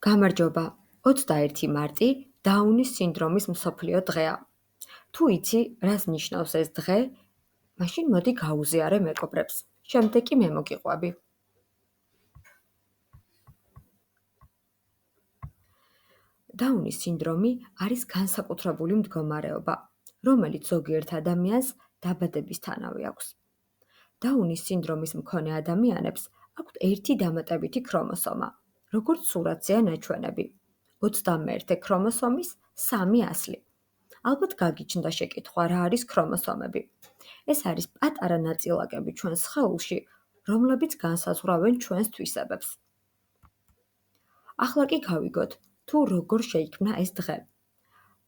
გამარჯობა, 21 მარტი დაუნის სინდრომის მსოფლიო დღეა. თუ იცი, რას ნიშნავს ეს დღე, მაშინ მოდი გაუზიარე მეგობრებს. შემდეგ კი მე მოგიყვები. დაუნის სინდრომი არის განსაკუთრებული მდგომარეობა, რომელიც ზოგიერთ ადამიანს დაბადებისთანავე აქვს. დაუნის სინდრომის მქონე ადამიანებს აქვთ ერთი დამატებითი ქრომოსომა, როგორც სურათზეა ნაჩვენები. 21 ქრომოსომის 3 ასლი. ალბათ გაგიჩნდა შეკითხვა, რა არის ქრომოსომები. ეს არის პატარა ნაწილაკები ჩვენს სხეულში, რომლებიც განსაზღვრავენ ჩვენს თვისებებს. ახლა კი გავიგოთ, თუ როგორ შეიქმნა ეს დღე.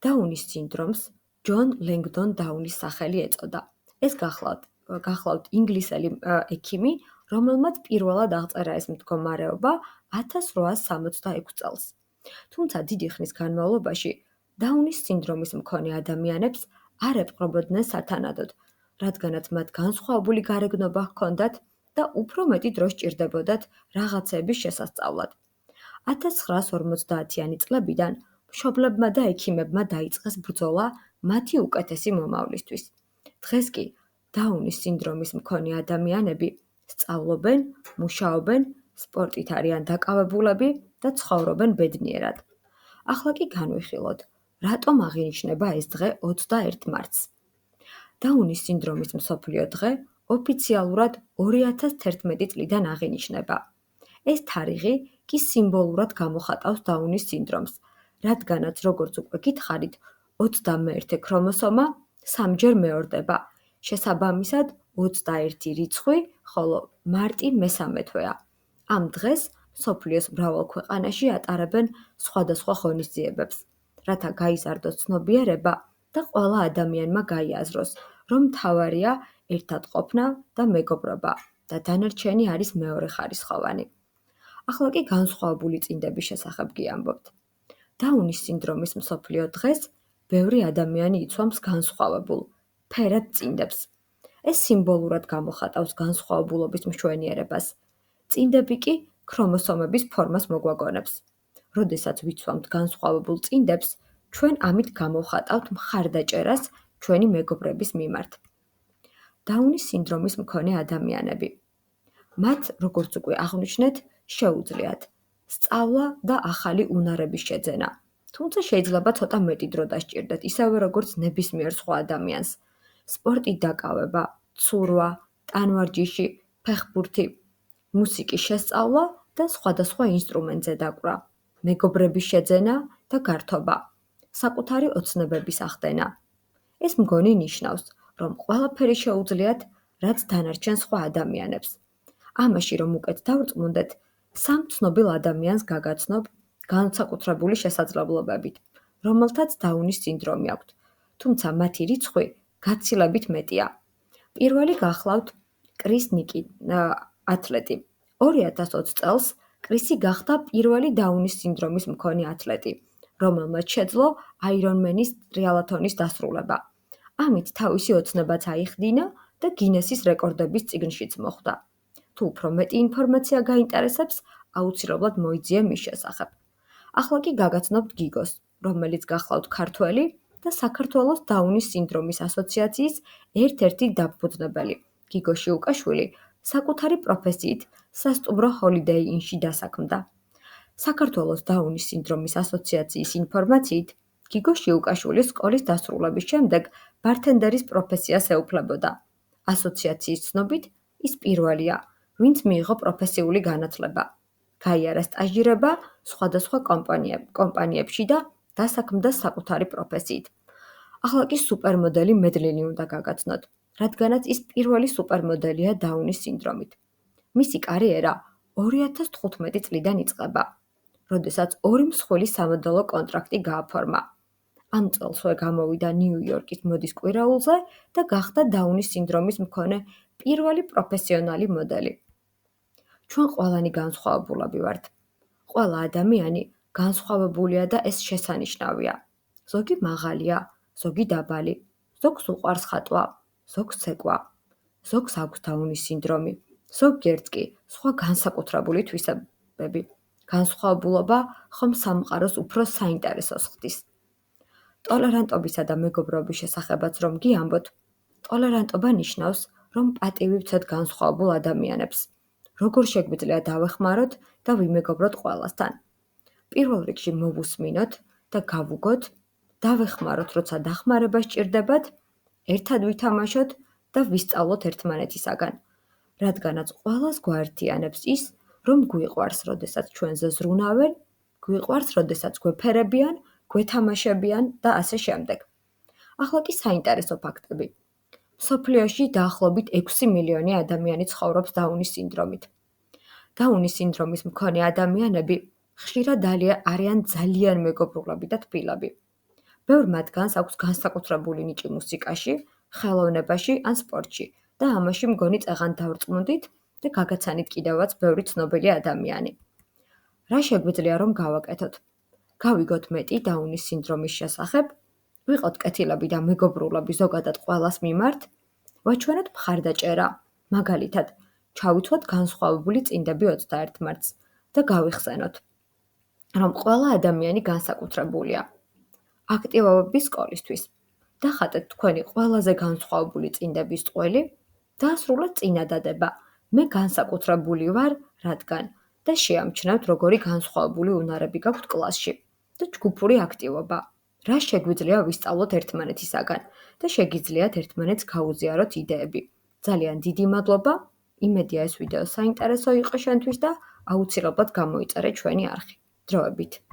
დაუნის სინდრომს ჯონ ლენგდონ დაუნის სახელი ეწოდა. ეს გახლავთ ინგლისელი ექიმი, რომელმაც პირველად აღწერა ეს მდგომარეობა 1866 წელს. თუმცა დიდი ხნის განმავლობაში დაუნის სინდრომის მქონე ადამიანებს არ ეპყრობოდნენ სათანადოდ, რადგანაც მათ განსხვავებული გარეგნობა ჰქონდათ და უფრო მეტი დრო სჭირდებოდათ რაღაცების შესასწავლად. 1950-იანი წლებიდან მშობლებმა და ექიმებმა დაიწყეს ბრძოლა მათი უკეთესი მომავლისთვის. დღეს კი დაუნის სინდრომის მქონე ადამიანები სწავლობენ, მუშაობენ, სპორტით არიან დაკავებულები და ცხოვრობენ ბედნიერად. ახლა კი განვიხილოთ, რატომ აღინიშნება ეს დღე 21 მარტს. დაუნის სინდრომის მსოფლიო დღე ოფიციალურად 2011 წლიდან აღინიშნება. ეს თარიღი კი სიმბოლურად გამოხატავს დაუნის სინდრომს, რადგანაც როგორც უკვე გითხარით, 21 ქრომოსომა 3-ჯერ მეორდება. შესაბამისად 21 რიცხვი, ხოლო მარტი მესამე თვეა. ამ დღეს მსოფლიოს მრავალ ქვეყანაში ატარებენ სხვადასხვა ღონისძიებებს, რათა გაიზარდოს ცნობიერება და ყველა ადამიანმა გაიაზროს, რომ მთავარია ერთად ყოფნა და მეგობრობა და დანარჩენი არის მეორეხარისხოვანი. ახლა კი განსხვავებული წინდების შესახებ გიამბობთ. დაუნის სინდრომის მსოფლიო დღეს ბევრი ადამიანი იცვამს განსხვავებულ, ფერად წინდებს. ეს სიმბოლურად გამოხატავს განსხვავებულობის მშვენიერებას. წინდები კი ქრომოსომების ფორმას მოგვაგონებს. როდესაც ვიცვამთ განსხვავებულ წინდებს, ჩვენ ამით გამოვხატავთ მხარდაჭერას ჩვენი მეგობრების მიმართ. დაუნის სინდრომის მქონე ადამიანები. მათ, როგორც უკვე აღვნიშნეთ, შეუძლიათ სწავლა და ახალი უნარების შეძენა. თუმცა შეიძლება ცოტა მეტი დრო დასჭირდეთ, ისევე როგორც ნებისმიერ სხვა ადამიანს. სპორტით დაკავება, ცურვა, ტანვარჯიში, ფეხბურთი, მუსიკის შესწავლა და სხვადასხვა ინსტრუმენტზე დაკვრა, მეგობრების შეძენა და გართობა, საკუთარი ოცნებების ახდენა. ეს მგონი ნიშნავს, რომ ყველაფერი შეუძლიათ, რაც დანარჩენ სხვა ადამიანებს. ამაში რომ უკეთ დავრწმუნდეთ, სამ ცნობილ ადამიანს გაგაცნობ განსაკუთრებული შესაძლებლობებით, რომელთაც დაუნის სინდრომი აქვთ, თუმცა მათი რიცხვი გაცილებით მეტია. პირველი გახლავთ კრის ნიკი, ათლეტი. 2020 წელს კრისი გახდა პირველი დაუნის სინდრომის მქონე ათლეტი, რომელმაც შეძლო აირონმენის ტრიალათონის დასრულება. ამით თავისი ოცნებაც აიხდინა და გინესის რეკორდების წიგნშიც მოხვდა. თუ უფრო მეტი ინფორმაცია გაინტერესებს, აუცილებლად მოიძიე მის შესახებ. ახლა კი გაგაცნობთ გიგოს, რომელიც გახლავთ ქართველი და საქართველოს დაუნის სინდრომის ასოციაციის ერთ-ერთი დამფუძნებელი. გიგო შიუკაშვილი საკუთარი პროფესიით სასტუმრო ჰოლიდეი ინში დასაქმდა. საქართველოს დაუნის სინდრომის ასოციაციის ინფორმაციით, გიგო შიუკაშვილის სკოლის დასრულების შემდეგ ბართენდერის პროფესიას ეუფლებოდა. ასოციაციის ცნობით, ის პირველია, ვინც მიიღო პროფესიული განათლება. გაიარა სტაჟირება სხვადასხვა კომპანიებში და დასაქმდა საკუთარი პროფესიით. ახლა კი სუპერმოდელი მედლინი უნდა გაგაცნოთ, რადგანაც ის პირველი სუპერმოდელია დაუნის სინდრომით. მისი კარიერა 2015 წლიდან იწყება, როდესაც ორი მსხვილი სამოდელო კონტრაქტი გააფორმა. ამ წელსვე გამოვიდა ნიუ-იორკის მოდის კვირაულზე და გახდა დაუნის სინდრომის მქონე პირველი პროფესიონალი მოდელი. ჩვენ ყველანი განსხვავებულები ვართ. ყველა ადამიანი განსხვავებულია და ეს შესანიშნავია. ზოგი მაღალია, ზოგი დაბალი, ზოგს უყვარს ხატვა, ზოგს ცეკვა, ზოგს აქვს დაუნის სინდრომი, ზოგიერთს კი სხვა განსაკუთრებული თვისებები. განსხვავებულობა ხომ სამყაროს უფრო საინტერესოს ხდის. ტოლერანტობისა და მეგობრობის შესახებაც რომ გიამბოთ, ტოლერანტობა ნიშნავს, რომ პატივი ვცეთ განსხვავებულ ადამიანებს. როგორ შეგვიძლია დავეხმაროთ და ვიმეგობროთ ყველასთან. პირველ რიგში მოვუსმინოთ და გავუგოთ, დავეხმაროთ, როცა დახმარება სჭირდებათ, ერთად ვითამაშოთ და ვისწავლოთ ერთმანეთისაგან. რადგანაც ყველას გვაერთიანებს ის, რომ გვიყვარს, როდესაც ჩვენზე ზრუნავენ, გვიყვარს, როდესაც გვეფერებიან, გვეთამაშებიან და ასე შემდეგ. ახლა კი საინტერესო ფაქტები. მსოფლიოში დაახლოებით 6 მილიონი ადამიანი ცხოვრობს დაუნის სინდრომით. დაუნის სინდრომის მქონე ადამიანები ხშირად არიან ძალიან მეგობრულები და თბილები. ბევრ მათგანს აქვს განსაკუთრებული ნიჭი მუსიკაში, ხელოვნებაში ან სპორტში და ამაში მგონი წეღან დავრწმუნდით და გაგაცანით კიდევაც ბევრი ცნობილი ადამიანი. რა შეგვიძლია რომ გავაკეთოთ? გავიგოთ მეტი დაუნის სინდრომის შესახებ, ვიყოთ კეთილები და მეგობრულები ზოგადად ყველას მიმართ, ვაჩვენოთ მხარდაჭერა, მაგალითად, ჩავიცვათ განსხვავებული წინდები 21 მარტს და გავიხსენოთ, რომ ყველა ადამიანი განსაკუთრებულია. აქტივობები სკოლისთვის. დახატეთ თქვენი ყველაზე განსხვავებული წინდების ტყველი და ასრულეთ წინადადება. მე განსაკუთრებული ვარ, რადგან და შეამჩნევთ, როგორი განსხვავებული უნარები გაქვთ კლასში და ჯგუფური აქტივობა. რა შეგვიძლია ვისწავლოთ ერთმანეთისაგან და შეგიძლიათ ერთმანეთს გაუზიაროთ იდეები. ძალიან დიდი მადლობა. იმედია ეს ვიდეო საინტერესო იყო შენთვის და აუცილებლად გამოიწერე ჩვენი არხი. დროებით.